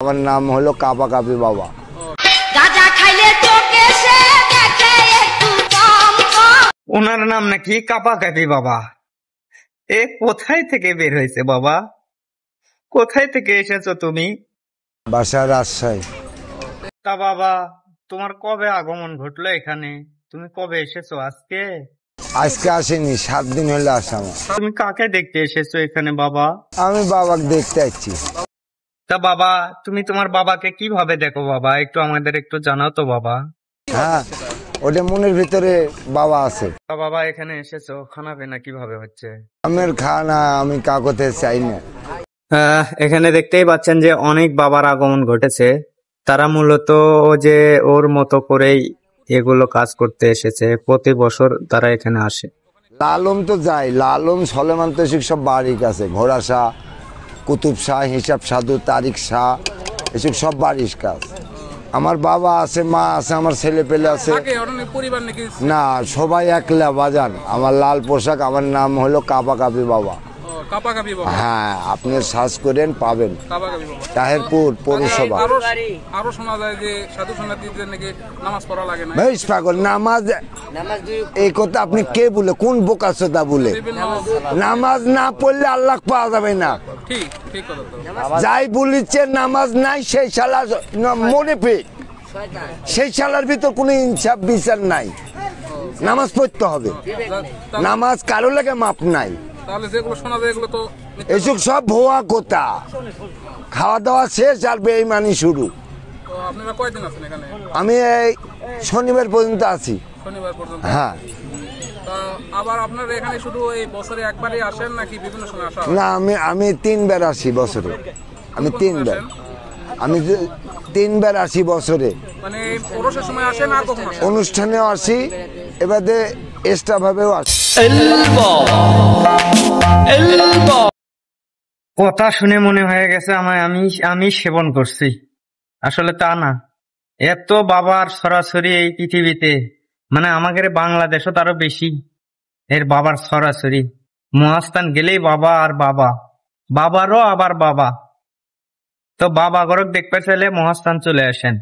আমার নাম হলো কাপা কাপি বাবা। গাঁজা খাইলে চোখে সে দেখে একটু কম কম। ওনার নাম নাকি কাপা কাপি বাবা। এ কোথায় থেকে বের হয়েছে বাবা? কোথায় থেকে এসেছো তুমি? বাসা রাজশাহী। তা বাবা, তোমার কবে আগমন ঘটলো এখানে? তুমি কবে এসেছো? আজকে? আজকে আসেনি, 7 দিন হলো আসা আমার। তুমি কাকে দেখতে এসেছো এখানে বাবা? আমি বাবাকে দেখতে আসছি। তা বাবা, তুমি তোমার বাবাকে কিভাবে দেখো বাবা? একটু আমাদের একটু জানাও তো বাবা। হ্যাঁ, ওটা মনের ভিতরে বাবা আছে। তা বাবা, এখানে এসেছো, খানা পিনা কিভাবে হচ্ছে? আমের খানা আমি কাকতে চাই না। এখানে দেখতেই পাচ্ছেন যে অনেক বাবার আগমন ঘটেছে। তারা মূলত যে ওর মতো করেই এগুলো কাজ করতে এসেছে। প্রতি বছর তারা এখানে আসে। লালম তো যাই, লালম সলেমান তৌসিক সব বাড়ির কাছে। ঘোড়া শাহ, কুতুব শাহ, হিসাব সাধু, তারিক শাহ, এসব সব বাড়ির কাজ। আমার বাবা আছে, মা আছে, আমার ছেলে পেলে আছে। না, সবাই একলা বাজান। আমার লাল পোশাক, আমার নাম হলো কাপা কাপি বাবা। হ্যাঁ, আপনি সার্চ করেন পাবেন। তাহেরপুর পৌরসভা। আরো শোনা যায় যে সাধু সন্ন্যাসীদের নাকি নামাজ পড়া লাগে না। বেশ পাগল, নামাজ এই কথা আপনি কে বলে, কোন বোকাচোদা বলে? নামাজ না পড়লে আল্লাহ পাওয়া যাবে না। ঠিক ঠিক কথা তো। যাই বলিছে নামাজ নাই, সেই শালা মনে পেয়ে সেই শালার ভিতর কোনো ইনসাফ বিচার নাই। নামাজ পড়তে হবে, নামাজ কারো লাগে মাপ নাই। তাহলে যেগুলো শোনা যায় এগুলো তো এসব সব ভুয়া কথা। খাওয়া দাওয়া শেষ আর বেঈমানি শুরু। তো আপনারা কয়দিন আছেন এখানে? আমি এই শনিবার পর্যন্ত আছি। শনিবার পর্যন্ত? হ্যাঁ। তা আবার আপনারা এখানে শুধু এই বছরে একবারই আসেন নাকি বিভিন্ন সময় আসা? না, আমি 3 বার আসি বছরে। আমি 3 বার, আমি 3 বার আসি বছরে। মানে ওরসের সময় আসেন আর কখন আসেন? অনুষ্ঠানেও আসি, এবারে এক্সট্রা ভাবেও আসি। কথা শুনে মনে হয়ে গেছে আমি সেবন করছি। আসলে তা না। এত বাবার সরাসরি এই পৃথিবীতে, মানে আমাদের বাংলাদেশও তারও বেশি এর বাবার সরাসরি। মহাস্থান গেলেই বাবা আর বাবা, বাবারও আবার বাবা। তো বাবা গরক দেখতে চাইলে মহাস্থান চলে আসেন।